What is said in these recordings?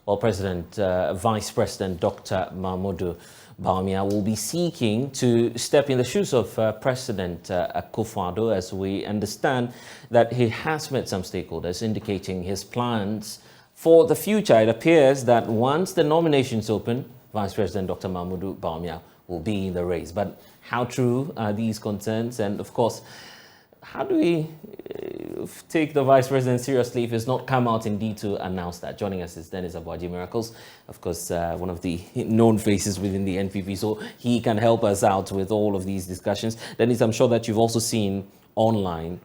Well, Vice President Dr. Mahamudu Bawumia will be seeking to step in the shoes of President Akufo-Addo, as we understand that he has met some stakeholders indicating his plans for the future. It appears that once the nominations open, Vice President Dr. Mahamudu Bawumia will be in the race. But how true are these concerns? And of course, how do we take the Vice President seriously if he's not come out indeed to announce that? Joining us is Dennis Abuaji Miracles, of course, one of the known faces within the NPP, so he can help us out with all of these discussions. Dennis, I'm sure that you've also seen online,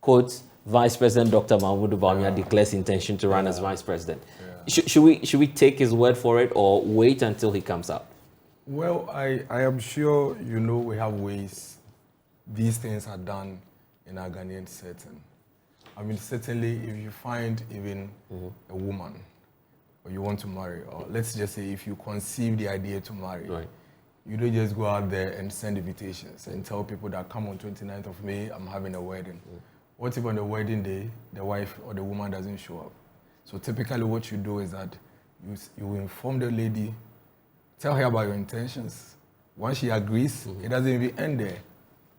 quote, Vice President Dr. Mahamudu Bawumia declares intention to run as Vice President. Should we take his word for it or wait until he comes out? Well, I am sure you know we have ways these things are done in our Ghanaian setting. I mean, certainly if you find even a woman or you want to marry, or let's just say if you conceive the idea to marry, you don't just go out there and send invitations and tell people that come on 29th of May, I'm having a wedding. What if on the wedding day, the wife or the woman doesn't show up? So typically what you do is that you inform the lady, tell her about your intentions. Once she agrees, it doesn't even end there.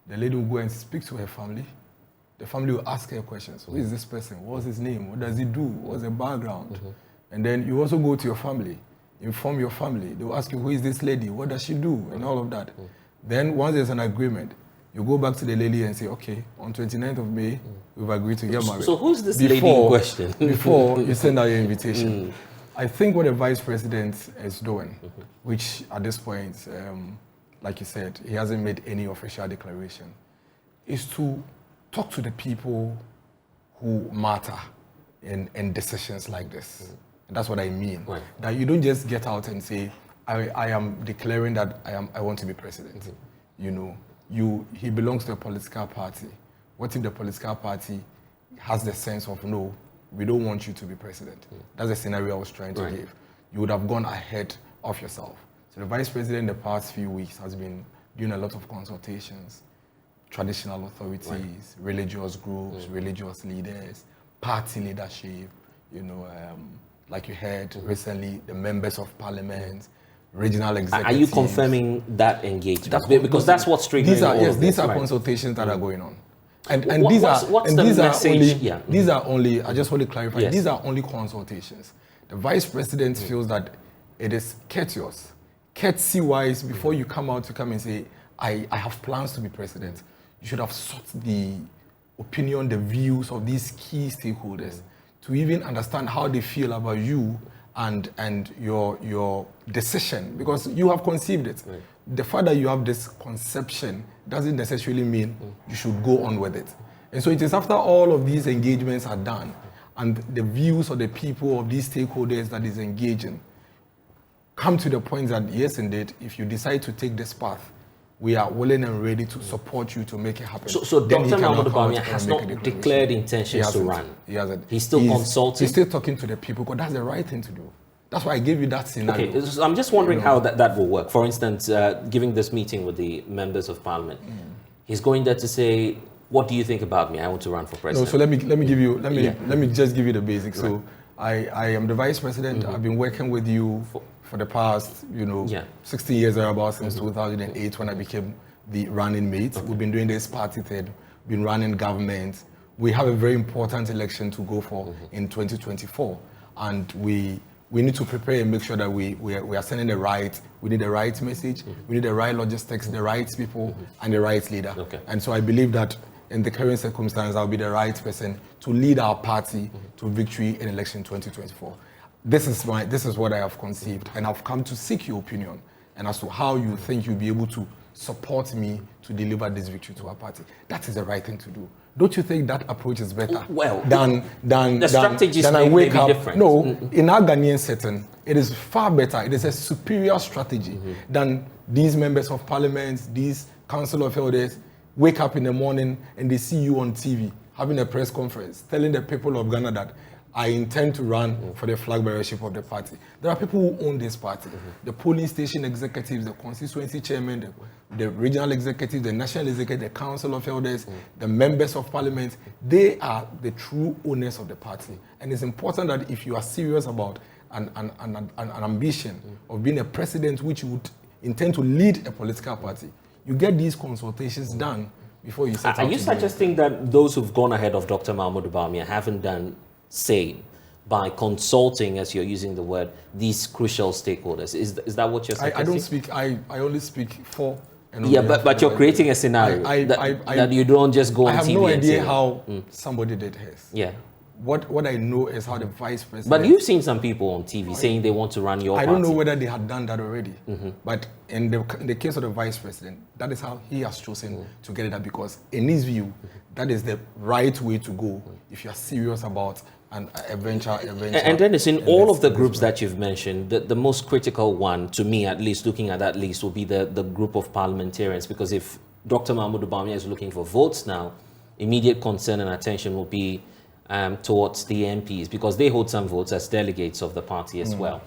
The lady will go and speak to her family. The family will ask her questions. Who is this person? What's his name? What does he do? What's the background? And then you also go to your family, inform your family. They will ask you, who is this lady? What does she do? And all of that. Then once there's an agreement, you go back to the lady and say, okay, on 29th of May, we've agreed to get married. So who's this lady in question? Before you send out your invitation. I think what the Vice President is doing, which at this point, like you said, he hasn't made any official declaration, is to talk to the people who matter in decisions like this. And that's what I mean. That you don't just get out and say, I am declaring that I want to be president. You know, he belongs to a political party. What if the political party has the sense of, no, we don't want you to be president? That's the scenario I was trying to give. You would have gone ahead of yourself. So the Vice President in the past few weeks has been doing a lot of consultations, traditional authorities, religious groups, religious leaders, party leadership, you know, like you heard recently, the members of parliament, regional executives. Are you confirming that engagement? Because that's what's triggering all of this. These are consultations that are going on. And what's the message? These are only, I just want to clarify, these are only consultations. The Vice President feels that it is courtesy-wise, before you come out to come and say, I have plans to be president, you should have sought the opinion, the views of these key stakeholders to even understand how they feel about you and your decision, because you have conceived it. The fact that you have this conception doesn't necessarily mean you should go on with it. And so it is after all of these engagements are done and the views of the people, of these stakeholders that is engaging, come to the point that, yes, indeed, if you decide to take this path, we are willing and ready to support you to make it happen. So Dr. Mahamudu Bawumia has not declared intentions to run. He hasn't. He's still consulting. He's still talking to the people, because that's the right thing to do. That's why I gave you that scenario. Okay, so I'm just wondering how that will work. For instance, giving this meeting with the members of parliament, he's going there to say, what do you think about me? I want to run for president. No, so let me just give you the basics. So I am the Vice President. I've been working with you for the past, 16 years or about, since 2008 when I became the running mate. We've been doing this party thing, been running government. We have a very important election to go for in 2024, and we need to prepare and make sure that we are sending we need the right message, we need the right logistics, the right people, and the right leader. And so I believe that in the current circumstance, I'll be the right person to lead our party to victory in election 2024. This is what I have conceived, and I've come to seek your opinion and as to how you think you'll be able to support me to deliver this victory to our party. That is the right thing to do. Don't you think that approach is better than strategies I wake up? Different. No, in our Ghanaian setting, it is far better. It is a superior strategy than these members of parliament, these council of elders wake up in the morning and they see you on TV having a press conference telling the people of Ghana that I intend to run for the flag bearership of the party. There are people who own this party. The polling station executives, the constituency chairman, the regional executives, the national executive, the council of elders, the members of parliament. They are the true owners of the party. And it's important that if you are serious about an ambition of being a president which you would intend to lead a political party, you get these consultations done before you set out. Are you suggesting that those who've gone ahead of Dr. Mahamudu Bawumia haven't done same by consulting, as you're using the word, these crucial stakeholders? Is that what you're suggesting? I don't speak, I only speak for. Yeah, but you're creating a scenario that you don't just go on TV. I have no idea how somebody did his. Yeah. What I know is how the vice president... But you've seen some people on TV saying they want to run your party. I don't know whether they had done that already. But in the case of the vice president, that is how he has chosen to get it done, because in his view, that is the right way to go if you are serious about an eventual. And then it's in all of the groups that you've mentioned, the most critical one, to me at least, looking at that list, will be the group of parliamentarians, because if Dr. Mahamudu Bawumia is looking for votes now, immediate concern and attention will be towards the MPs, because they hold some votes as delegates of the party as well.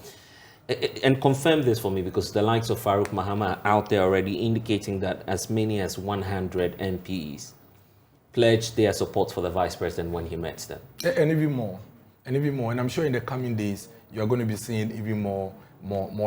And confirm this for me, because the likes of Farouk Mahama are out there already indicating that as many as 100 MPs pledged their support for the vice president when he met them. And even more. And I'm sure in the coming days, you're going to be seeing even more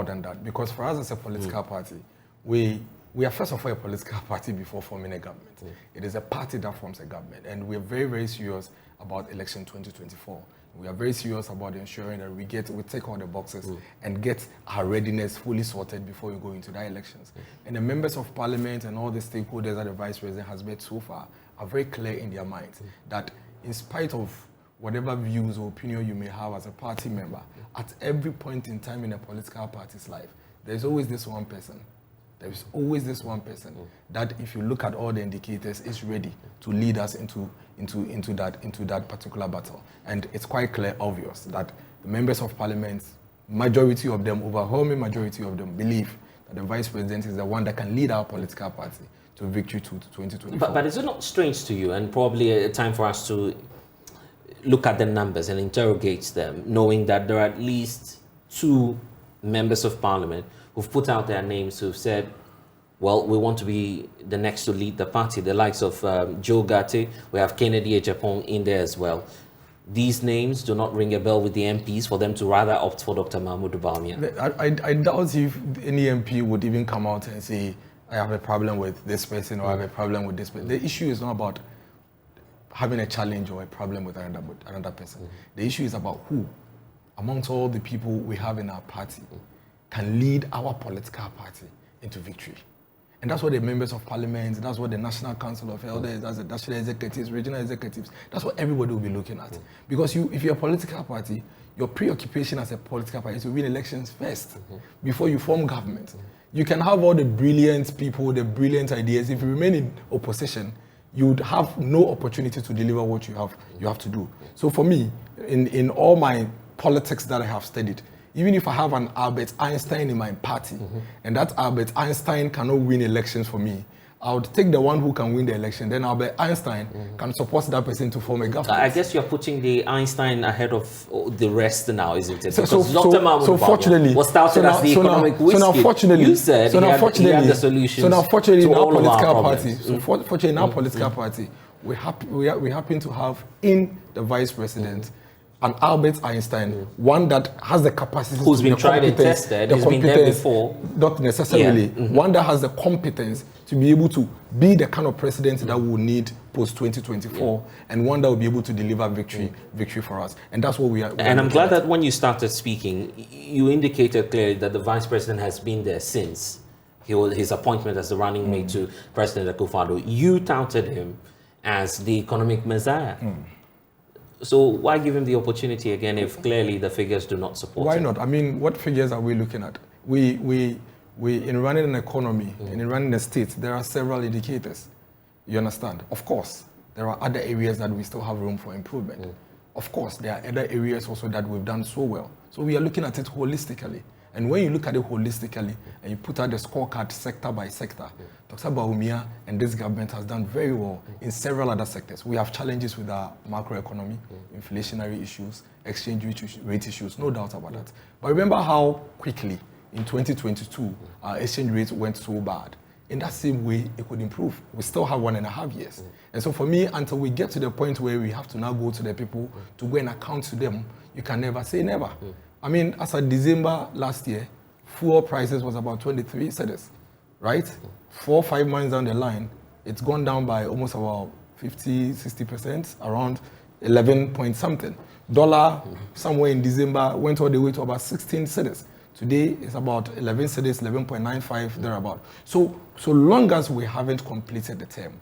than that. Because for us as a political party, we are first of all a political party before forming a government. It is a party that forms a government. And we are very, very serious about election 2024. We are very serious about ensuring that we take all the boxes and get our readiness fully sorted before we go into the elections. And the members of parliament and all the stakeholders that the vice president has met so far are very clear in their minds that in spite of whatever views or opinion you may have as a party member, at every point in time in a political party's life, there's always this one person. There is always this one person that, if you look at all the indicators, is ready to lead us into that particular battle. And it's quite clear, obvious, that the members of parliament, majority of them, overwhelming majority of them, believe that the vice president is the one that can lead our political party to victory to 2024. But is it not strange to you, and probably a time for us to look at the numbers and interrogate them, knowing that there are at least 2 members of parliament who've put out their names, who've said, well, we want to be the next to lead the party, the likes of Joe Gate, we have Kennedy Ejapong in there as well. These names do not ring a bell with the MPs for them to rather opt for Dr. Mahamudu Bawumia. I doubt if any MP would even come out and say, I have a problem with this person or I have a problem with this person. The issue is not about having a challenge or a problem with another person. The issue is about who, amongst all the people we have in our party, can lead our political party into victory. And that's what the members of parliament, that's what the National Council of Elders, that's the national executives, regional executives, that's what everybody will be looking at. Because if you're a political party, your preoccupation as a political party is to win elections first, before you form government. You can have all the brilliant people, the brilliant ideas. If you remain in opposition, you would have no opportunity to deliver what you have to do. So for me, in all my politics that I have studied, even if I have an Albert Einstein in my party, and that Albert Einstein cannot win elections for me, I would take the one who can win the election. Then Albert Einstein can support that person to form a government. I guess you're putting the Einstein ahead of the rest now, isn't it? So fortunately, was started as the economic whiskey. So now, fortunately, you said he had the solutions. So now, fortunately, in our political party, fortunately in our political party, we happen to have in the vice president an Albert Einstein, one that has the capacity, who's been tried and tested, who's been there before, not necessarily, one that has the competence to be able to be the kind of president that we will need post 2024, and one that will be able to deliver victory for us. And that's what we are. And I'm glad that when you started speaking, you indicated clearly that the vice president has been there since his appointment as the running mate to President Akufo-Addo. You touted him as the economic messiah. So why give him the opportunity again if clearly the figures do not support Why him? not? I mean, what figures are we looking at? We in running an economy and in running a state, there are several indicators. You understand? Of course, there are other areas that we still have room for improvement. Of course, there are other areas also that we've done so well. So we are looking at it holistically. And when you look at it holistically and you put out the scorecard sector by sector, Dr. Bawumia and this government has done very well in several other sectors. We have challenges with our macroeconomy, inflationary issues, exchange rate issues, no doubt about that. But remember how quickly in 2022 our exchange rate went so bad. In that same way, it could improve. We still have 1.5 years. And so for me, until we get to the point where we have to now go to the people to go and account to them, you can never say never. I mean, as of December last year, fuel prices was about 23 cedis, right? 4 or 5 months down the line, it's gone down by almost about 50, 60%, around 11 point something. Dollar, somewhere in December, went all the way to about 16 cedis. Today, it's about 11 cedis, 11.95, thereabout. So long as we haven't completed the term,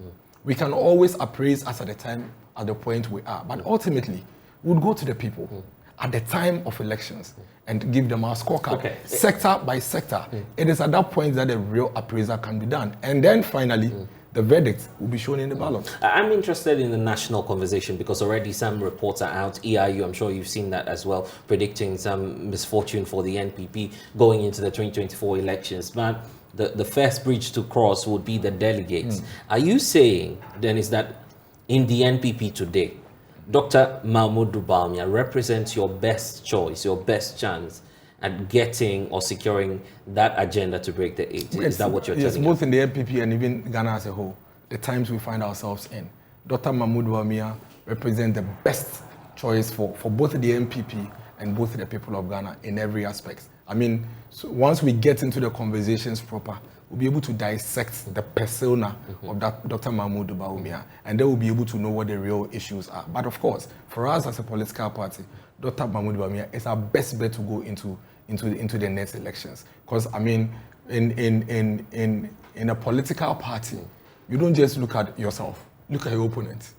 we can always appraise us at the time, at the point we are. But ultimately, we'll go to the people at the time of elections and give them our scorecard, sector by sector. It is at that point that the real appraisal can be done. And then finally, the verdict will be shown in the ballot. I'm interested in the national conversation because already some reports are out. EIU, I'm sure you've seen that as well, predicting some misfortune for the NPP going into the 2024 elections. But the first bridge to cross would be the delegates. Are you saying then is that in the NPP today, Dr. Mahamudu Bawumia represents your best choice, your best chance at getting or securing that agenda to break the 8? Is that what you're telling us? Yes, both in the NPP and even Ghana as a whole, the times we find ourselves in. Dr. Mahamudu Bawumia represents the best choice for both the NPP and both the people of Ghana in every aspect. I mean, so once we get into the conversations proper, we'll be able to dissect the persona of that Dr. Mahamudu Bawumia, and then we'll be able to know what the real issues are. But of course, for us as a political party, Dr. Mahamudu Bawumia is our best bet to go into the next elections. Because I mean, in a political party, you don't just look at yourself, look at your opponent,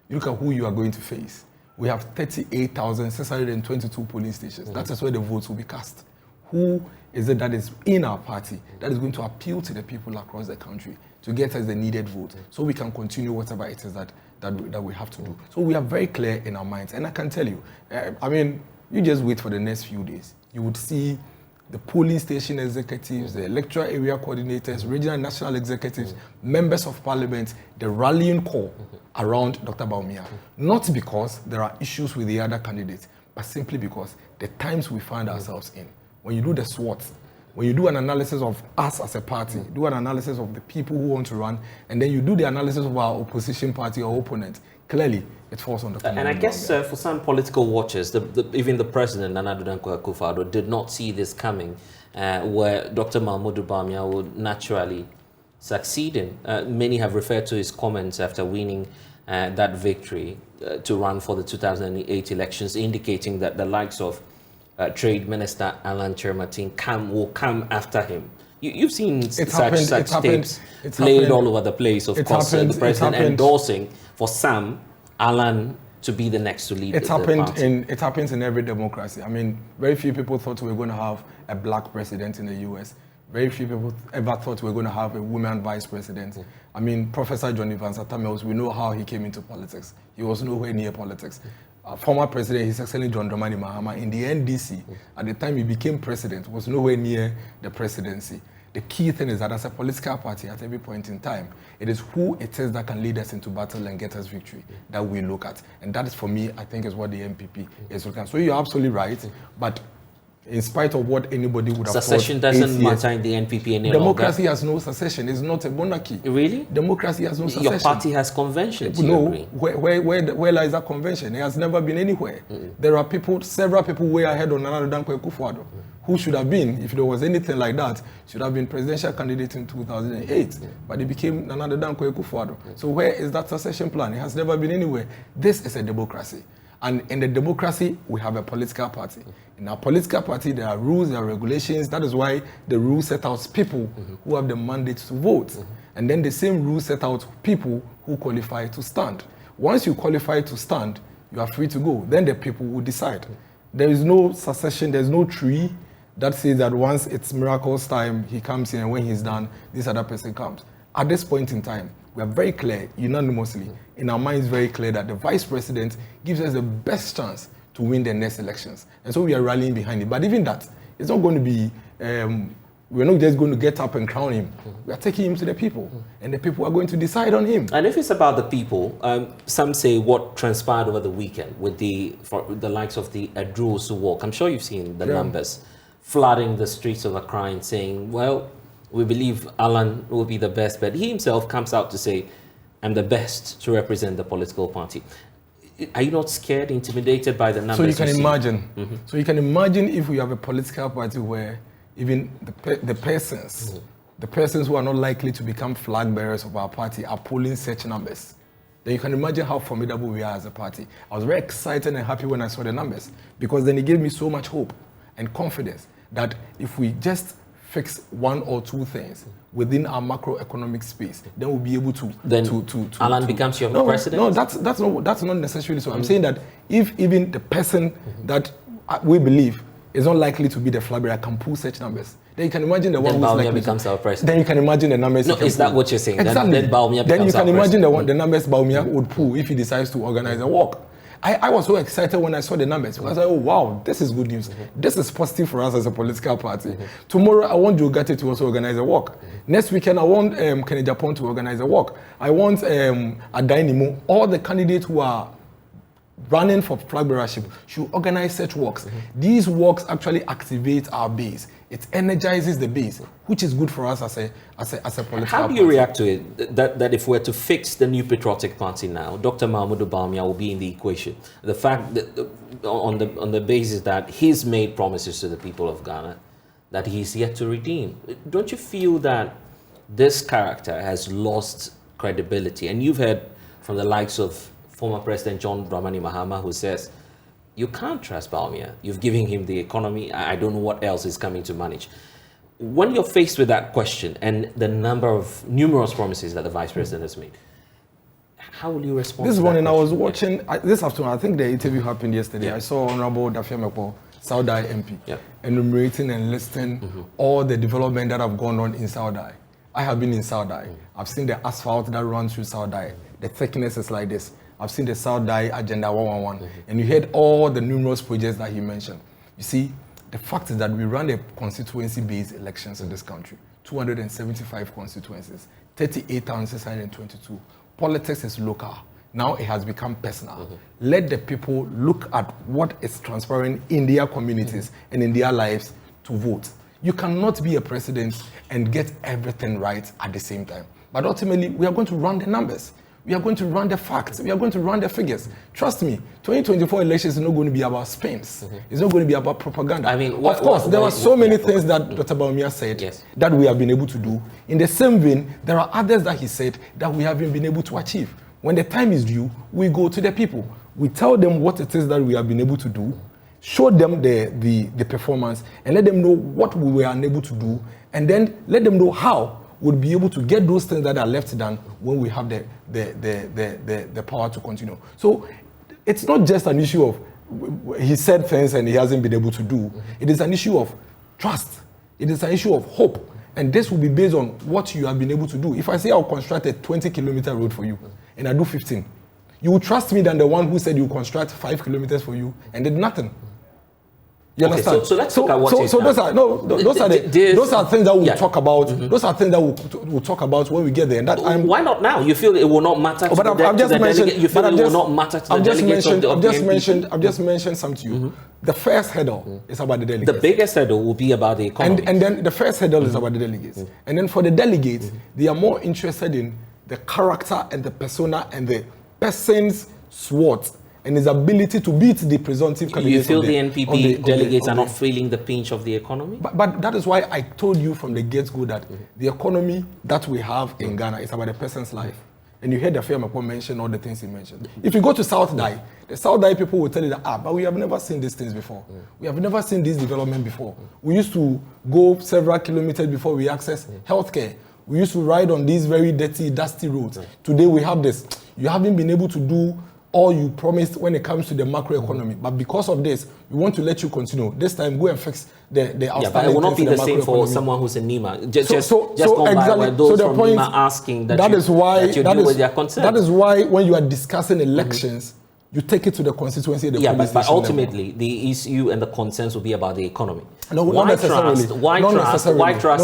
you look at who you are going to face. We have 38,622 polling stations. That is where the votes will be cast. Who is it that is in our party that is going to appeal to the people across the country to get us the needed vote so we can continue whatever it is that we have to do. So we are very clear in our minds. And I can tell you, I mean, you just wait for the next few days. You would see the polling station executives, the electoral area coordinators, regional and national executives, members of parliament, the rallying call around Dr. Bawumia. Not because there are issues with the other candidates, but simply because the times we find ourselves in. When you do the SWOT, when you do an analysis of us as a party, do an analysis of the people who want to run, and then you do the analysis of our opposition party or opponent, clearly it falls on the common. And I guess for some political watchers, even the president, Nana Addo Dankwa Akufo-Addo, did not see this coming, where Dr. Mahamudu Bawumia would naturally succeed in. Many have referred to his comments after winning that victory to run for the 2008 elections, indicating that the likes of Trade Minister Alan Chermatin will come after him. You've seen such tapes played all over the place, of course, the president endorsing for Sam Alan to be the next to lead the party. It happens in every democracy. I mean, very few people thought we were going to have a black president in the US. Very few people ever thought we were going to have a woman vice president. I mean, Professor Johnny Van Satamels, we know how he came into politics. He was nowhere near politics. Former president, His Excellency John Dramani Mahama, in the NDC, at the time he became president, was nowhere near the presidency. The key thing is that as a political party, at every point in time, it is who it is that can lead us into battle and get us victory that we look at. And that is, for me, I think is what the NPP is looking at. So you're absolutely right, but in spite of what anybody would have thought, secession doesn't matter in the NPP any longer. Democracy has no secession. It's not a monarchy. Really? Democracy has no secession. Your party has conventions. No. Where lies that convention? It has never been anywhere. There are several people way ahead of Nana Addo Dankwa Akufo-Addo, who should have been, if there was anything like that, should have been presidential candidate in 2008. But he became Nana Addo Dankwa Akufo-Addo. So where is that secession plan? It has never been anywhere. This is a democracy. And in the democracy, we have a political party. In our political party, there are rules, there are regulations. That is why the rules set out people who have the mandate to vote. And then the same rules set out people who qualify to stand. Once you qualify to stand, you are free to go. Then the people will decide. There is no succession, there's no tree that says that once it's miracles time, he comes in, and when he's done, this other person comes. At this point in time, we are very clear, unanimously, in our minds very clear that the vice president gives us the best chance to win the next elections. And so we are rallying behind it. But even that, it's not going to be, we're not just going to get up and crown him. We are taking him to the people, and the people are going to decide on him. And if it's about the people, some say what transpired over the weekend with the likes of the Adruosu walk. I'm sure you've seen the numbers flooding the streets of Accra and saying, well, we believe Alan will be the best, but he himself comes out to say, I'm the best to represent the political party. Are you not scared, intimidated by the numbers? So you can imagine. So you can imagine if we have a political party where even the persons who are not likely to become flag bearers of our party are polling such numbers. Then you can imagine how formidable we are as a party. I was very excited and happy when I saw the numbers, because then it gave me so much hope and confidence that if we just fix one or two things within our macroeconomic space, then we'll be able to. Then Alan becomes your president? No, that's not necessarily so. I'm saying that if even the person that we believe is not likely to be the flag bearer can pull such numbers, then you can imagine the one who's likely becomes our president. Then you can imagine the numbers. No, is that what you're saying? Exactly. Then you can imagine the numbers Bawumia would pull if he decides to organize a walk. I was so excited when I saw the numbers, because I said, oh wow, this is good news. This is positive for us as a political party. Tomorrow I want Jogate to also organize a walk. Next weekend I want Kenny Japan to organize a walk. I want Adainimo, all the candidates who are running for flag bearership should organize such walks. These walks actually activate our base. It energizes the base, which is good for us as a political How do you react to it, that if we're to fix the new patriotic party now, Dr. Mahamudu Bawumia will be in the equation? The fact that on the basis that he's made promises to the people of Ghana that he's yet to redeem. Don't you feel that this character has lost credibility? And you've heard from the likes of former President John Dramani Mahama, who says, you can't trust Bawumia. You've given him the economy. I don't know what else is coming to manage. When you're faced with that question and the numerous promises that the Vice President has made, how will you respond? This to morning that I was watching, this afternoon, I think the interview happened yesterday. I saw Honorable Dafiamepo, Saudi MP, enumerating and listing all the development that have gone on in Saudi. I have been in Saudi. I've seen the asphalt that runs through Saudi. The thickness is like this. I've seen the Saudi Agenda 111, and you heard all the numerous projects that he mentioned. You see, the fact is that we run a constituency-based elections in this country, 275 constituencies, 38,622. Politics is local. Now it has become personal. Let the people look at what is transpiring in their communities and in their lives to vote. You cannot be a president and get everything right at the same time. But ultimately, we are going to run the numbers. We are going to run the facts. We are going to run the figures. Trust me, 2024 elections is not going to be about spins. It's not going to be about propaganda. I mean, of course, there are so many things that Dr. Bawumia said that we have been able to do. In the same vein, there are others that he said that we haven't been able to achieve. When the time is due, we go to the people. We tell them what it is that we have been able to do, show them the performance, and let them know what we were unable to do, and then let them know how we'll be able to get those things that are left done when we have the power to continue. So it's not just an issue of he said things and he hasn't been able to do. It is an issue of trust. It is an issue of hope. And this will be based on what you have been able to do. If I say I'll construct a 20-kilometer road for you and I do 15, you will trust me than the one who said you construct 5 kilometers for you and did nothing. You understand? So let's look at what those are things that we'll talk about. Those are things that we'll talk about when we get there. And why not now? You feel it will not matter to the delegate? You feel it will not matter to the delegates of the NPP? I've just mentioned something to you. The first hurdle is about the delegates. The biggest hurdle will be about the economy. And then the first hurdle is about the delegates. And then for the delegates, they are more interested in the character and the persona and the person's SWOT and his ability to beat the presumptive candidates. You feel the NPP delegates are not feeling the pinch of the economy? But that is why I told you from the get-go that the economy that we have in Ghana is about a person's life. And you heard the Fiamepo mention all the things he mentioned. If you go to South Dai, the South Dai people will tell you that, but we have never seen these things before. We have never seen this development before. We used to go several kilometers before we access healthcare. We used to ride on these very dirty, dusty roads. Today we have this. You haven't been able to do all you promised when it comes to the macroeconomy. But because of this, we want to let you continue. This time, go and fix the outstanding. But it will not be the same for someone who's in Nima. Just go by where those from Nima asking that you deal with their concerns. That is why when you are discussing elections, you take it to the constituency. But ultimately, the issue and the concerns will be about the economy. No, not necessarily. Why trust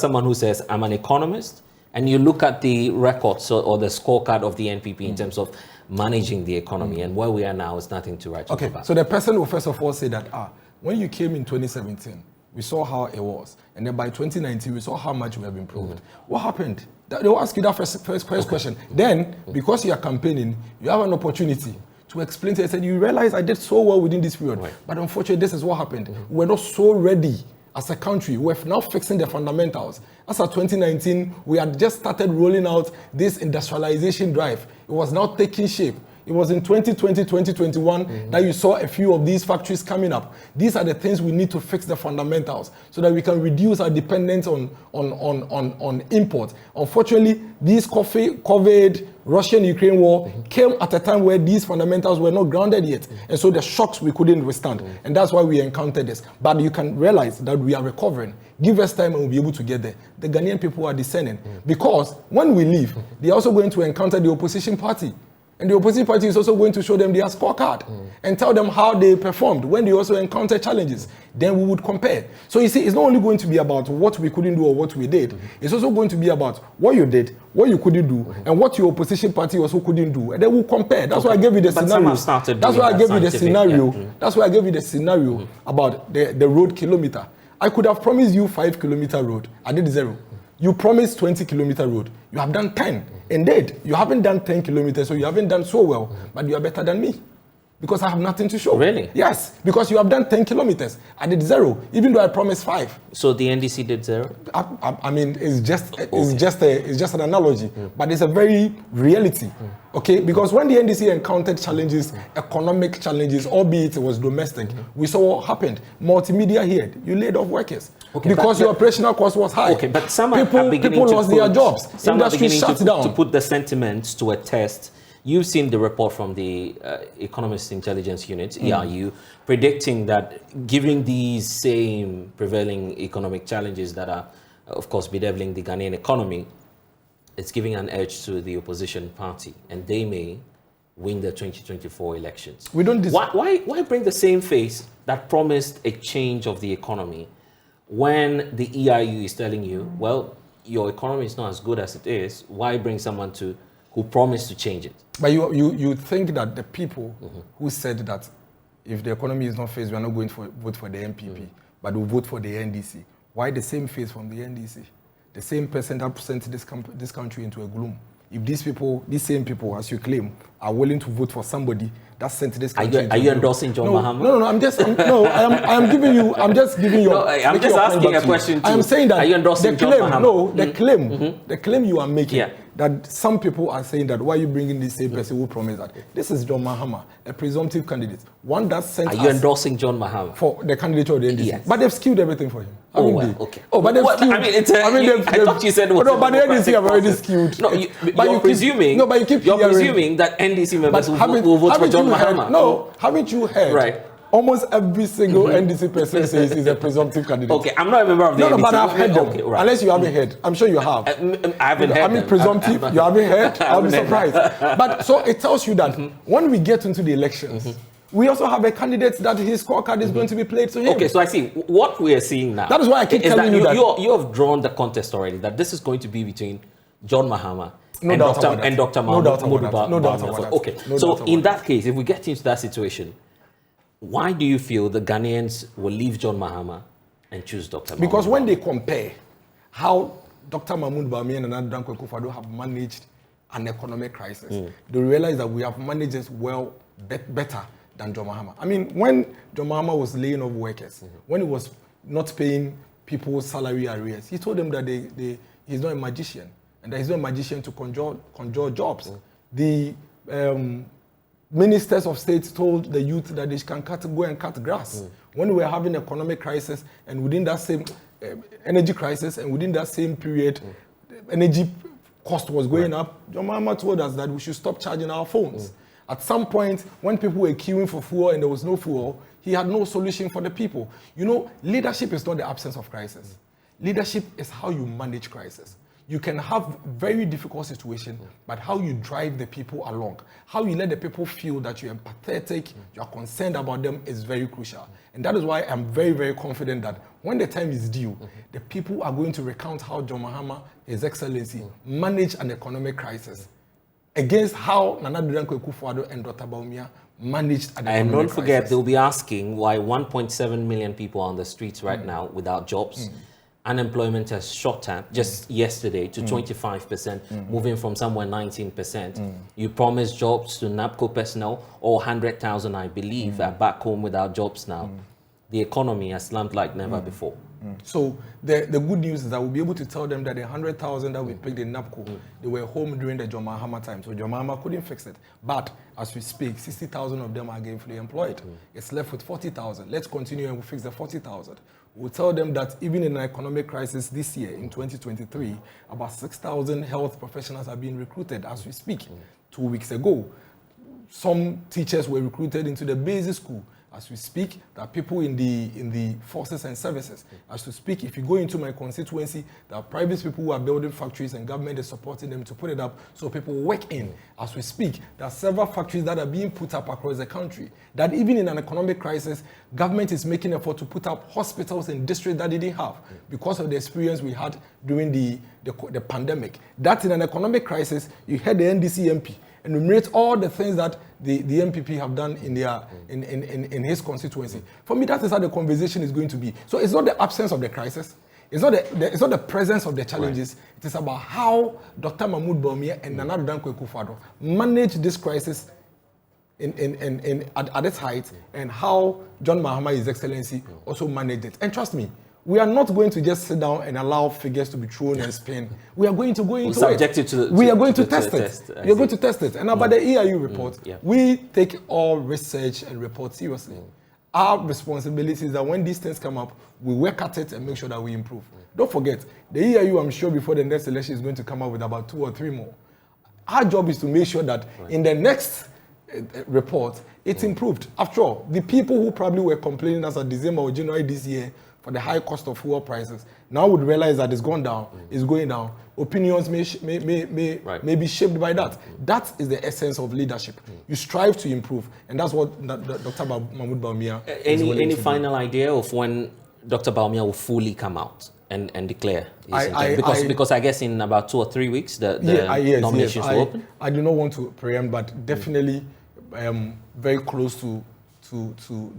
someone who says, I'm an economist, and you look at the records or the scorecard of the NPP in terms of managing the economy, and where we are now is nothing to write about. Okay, so the person will first of all say that, when you came in 2017, we saw how it was. And then by 2019, we saw how much we have improved. What happened? They will ask you that first question. Then, because you are campaigning, you have an opportunity to explain to them. Said, you realize I did so well within this period, but unfortunately, this is what happened. We're not so ready as a country. We're now fixing the fundamentals. As of 2019, we had just started rolling out this industrialization drive. It was now taking shape. It was in 2020, 2021 that you saw a few of these factories coming up. These are the things we need to fix the fundamentals so that we can reduce our dependence on import. Unfortunately, this COVID, Russian-Ukraine war came at a time where these fundamentals were not grounded yet. And so the shocks we couldn't withstand. And that's why we encountered this. But you can realize that we are recovering. Give us time and we'll be able to get there. The Ghanaian people are discerning. Because when we leave, they're also going to encounter the opposition party. And the opposition party is also going to show them their scorecard and tell them how they performed when they also encounter challenges. Then we would compare. So you see, it's not only going to be about what we couldn't do or what we did. It's also going to be about what you did, what you couldn't do, and what your opposition party also couldn't do. And then we'll compare. That's why I gave you the scenario. That's why I gave you the scenario. That's why I gave you the scenario about the road kilometer. I could have promised you 5-kilometer road. I did 0. You promised 20-kilometer road. You have done 10. Indeed, you haven't done 10 kilometers, so you haven't done so well, but you are better than me. Because I have nothing to show. Really? Yes, because you have done 10 kilometers. I did 0, even though I promised 5. So the NDC did 0? I mean, it's just an analogy, but it's a very reality. Okay, because when the NDC encountered challenges, economic challenges, albeit it was domestic, we saw what happened. Multimedia here, you laid off workers. Okay, because your operational cost was high. Okay, but some people lost their jobs. Industry shut down. To put the sentiments to a test. You've seen the report from the Economist Intelligence Unit, ERU, predicting that given these same prevailing economic challenges that are, of course, bedeviling the Ghanaian economy, it's giving an edge to the opposition party, and they may win the 2024 elections. We don't. Why bring the same face that promised a change of the economy when the ERU is telling you, well, your economy is not as good as it is? Why bring someone who promised to change it? But you think that the people who said that if the economy is not fixed, we are not going to vote for the NPP, but we'll vote for the NDC. Why the same face from the NDC? The same person that sent this country into a gloom. If these same people, as you claim, are willing to vote for somebody that sent this country are you endorsing John Mahama? No, I'm just giving you, I'm just giving you. No, I'm just asking a question. I am saying that are you endorsing John Mahama? No, the claim you are making, that some people are saying that why are you bringing this same person who promised that? This is John Mahama, a presumptive candidate. One that sent Are you endorsing John Mahama? For the candidature of the NDC? Yes. But they've skewed everything for him. Okay. Oh, but they've skewed. I thought you said it was no, but the NDC have already skewed. No, you're presuming. No, but you keep You're presuming that NDC members will vote for John Mahama. No, haven't you heard? Right. Almost every single NDC person says he's a presumptive candidate. Okay, I'm not a member of the NDC. No, but I've heard them. Okay, right. Unless you haven't heard. I'm sure you have. I haven't heard. I mean, presumptive, you haven't heard. I'll be surprised. But so it tells you that when we get into the elections, we also have a candidate that his scorecard is going to be played to him. Okay, so I see. What we are seeing now. That is why I keep telling you that. You have drawn the contest already, that this is going to be between John Mahama and Dr. Mahamudu Bawumia. Okay, so in that case, if we get into that situation, why do you feel the Ghanaians will leave John Mahama and choose Dr. Mahamudu? Because when they compare how Dr. Mahamudu Bawumia and Nana Akufo-Addo have managed an economic crisis, they realize that we have managed it well, better than John Mahama. I mean, when John Mahama was laying off workers, when he was not paying people's salary arrears, he told them that he's not a magician, and that he's not a magician to conjure jobs. The ministers of state told the youth that they can go and cut grass. When we were having an economic crisis, and within that same energy crisis, and within that same period, energy cost was going up, John Mahama told us that we should stop charging our phones. At some point, when people were queuing for fuel and there was no fuel, he had no solution for the people. You know, leadership is not the absence of crisis. Leadership is how you manage crisis. You can have very difficult situations, but how you drive the people along, how you let the people feel that you're empathetic, you're concerned about them is very crucial. And that is why I'm very, very confident that when the time is due, the people are going to recount how John Mahama, His Excellency, managed an economic crisis against how Nana Akufo-Addo and Dr. Bawumia managed an economic crisis. And don't forget, they'll be asking why 1.7 million people are on the streets right now without jobs. unemployment has shot up just yesterday to 25%, moving from somewhere 19%. You promised jobs to NAPCO personnel, or 100,000, I believe, are back home without jobs now. The economy has slumped like never before. So the good news is that we'll be able to tell them that the 100,000 that we picked in NAPCO, they were home during the John Mahama time. So John Mahama couldn't fix it. But as we speak, 60,000 of them are gainfully employed. It's left with 40,000. Let's continue and we'll fix the 40,000. We'll tell them that even in an economic crisis this year, in 2023, about 6,000 health professionals are being recruited as we speak. 2 weeks ago, some teachers were recruited into the basic school. As we speak, there are people in the forces and services. As we speak, if you go into my constituency, there are private people who are building factories and government is supporting them to put it up so people work in. As we speak, there are several factories that are being put up across the country. That even in an economic crisis, government is making effort to put up hospitals in districts that they didn't have because of the experience we had during the pandemic. That in an economic crisis, you had the NDC MP enumerate all the things that the NPP have done in their in his constituency. For me, that is how the conversation is going to be. So it's not the absence of the crisis. It's not the presence of the challenges. Right. It is about how Dr. Mahamudu Bawumia and Nana Addo Dankwa Akufo-Addo manage this crisis at its height, and how John Mahama, His Excellency, also managed it. And trust me, we are not going to just sit down and allow figures to be thrown and spin. We are going to go into it. We are going to test it. We are going to test it. And about the EIU report, we take all research and reports seriously. Our responsibility is that when these things come up, we work at it and make sure that we improve. Don't forget, the EIU, I'm sure before the next election, is going to come up with about 2 or 3 more. Our job is to make sure that in the next report, it's improved. After all, the people who probably were complaining as of December or January this year for the high cost of fuel prices now would realize that it's gone down, it's going down. Opinions may be shaped by that. That is the essence of leadership. You strive to improve, and that's what Dr. Mahamudu Bawumia Any final idea of when Dr. Bawumia will fully come out and declare his intent? Because I guess in about 2 or 3 weeks the nominations will open. I do not want to preempt, but definitely I am very close to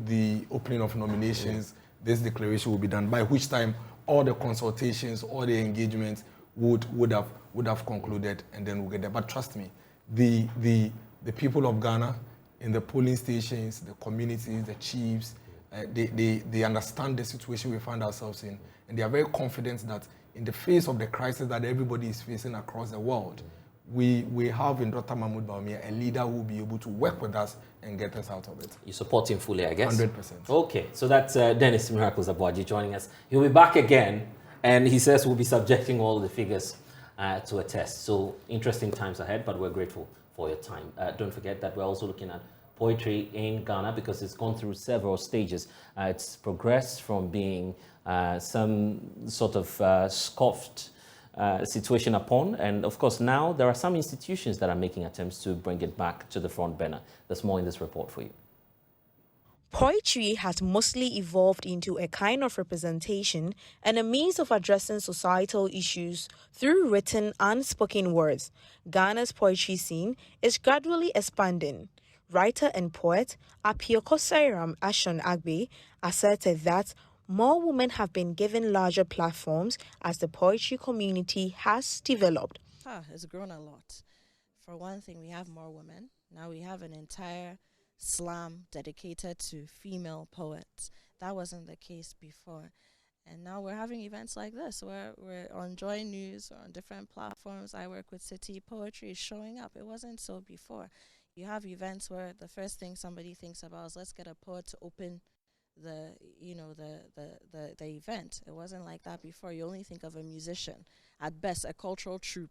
the opening of nominations. This declaration will be done, by which time all the consultations, all the engagements would have concluded, and then we'll get there. But trust me, the people of Ghana in the polling stations, the communities, the chiefs, they understand the situation we find ourselves in, and they are very confident that in the face of the crisis that everybody is facing across the world, we have in Dr. Mahamudu Bawumia a leader who will be able to work with us and get us out of it. You support him fully, I guess? 100%. Okay, so that's Dennis Miracles Abuaji joining us. He'll be back again, and he says we'll be subjecting all the figures to a test. So interesting times ahead, but we're grateful for your time. Don't forget that we're also looking at poetry in Ghana because it's gone through several stages. It's progressed from being some sort of scoffed situation upon, and of course now there are some institutions that are making attempts to bring it back to the front burner. There's more in this report for you. Poetry has mostly evolved into a kind of representation and a means of addressing societal issues through written and spoken words. Ghana's poetry scene is gradually expanding. Writer and poet Apioko Sairam Ashon Agbe asserted that more women have been given larger platforms as the poetry community has developed. It's grown a lot. For one thing, we have more women. Now we have an entire slam dedicated to female poets. That wasn't the case before. And now we're having events like this where we're on Joy News or on different platforms. I work with City. Poetry is showing up. It wasn't so before. You have events where the first thing somebody thinks about is let's get a poet to open the event. It wasn't like that before. You only think of a musician, at best a cultural troupe,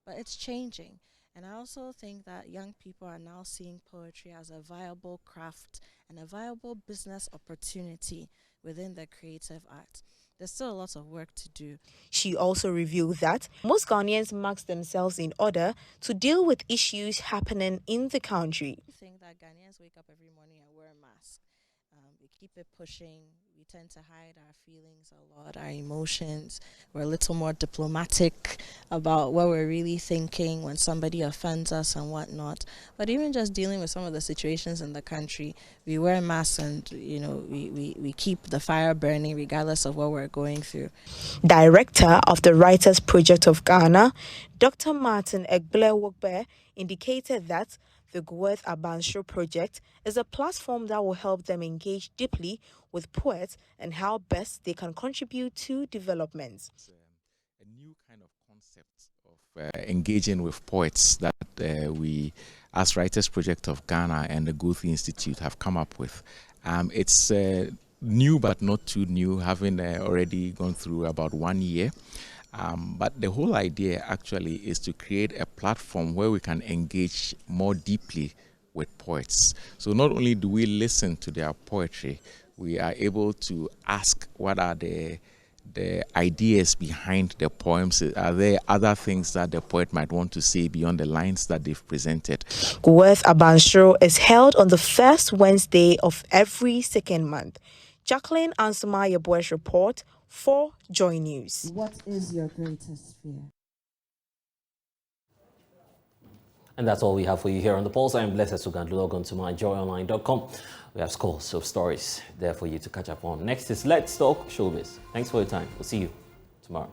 but it's changing. And I also think that young people are now seeing poetry as a viable craft and a viable business opportunity within the creative arts. There's still a lot of work to do. She also revealed that most Ghanaians mark themselves in order to deal with issues happening in the country. I think that Ghanaians wake up every morning and wear a mask. We keep it pushing. We tend to hide our feelings a lot, our emotions. We're a little more diplomatic about what we're really thinking when somebody offends us and whatnot. But even just dealing with some of the situations in the country, we wear masks and, we keep the fire burning regardless of what we're going through. Director of the Writers Project of Ghana, Dr. Martin Egblewokbe, indicated that the Gweth Abansho project is a platform that will help them engage deeply with poets and how best they can contribute to development. It's a new kind of concept of engaging with poets that we, as Writers Project of Ghana and the Goethe Institute, have come up with. It's new but not too new, having already gone through about 1 year. But the whole idea actually is to create a platform where we can engage more deeply with poets. So not only do we listen to their poetry, we are able to ask what are the ideas behind the poems. Are there other things that the poet might want to say beyond the lines that they've presented? Gweth Abansho is held on the first Wednesday of every second month. Jacqueline Ansuma Yeboah's report for Joy News. What is your greatest fear? And that's all we have for you here on The Pulse. I'm Blessed Sugand. Log on to myjoyonline.com. We have scores of stories there for you to catch up on. Next is Let's Talk Showbiz. Thanks for your time. We'll see you tomorrow.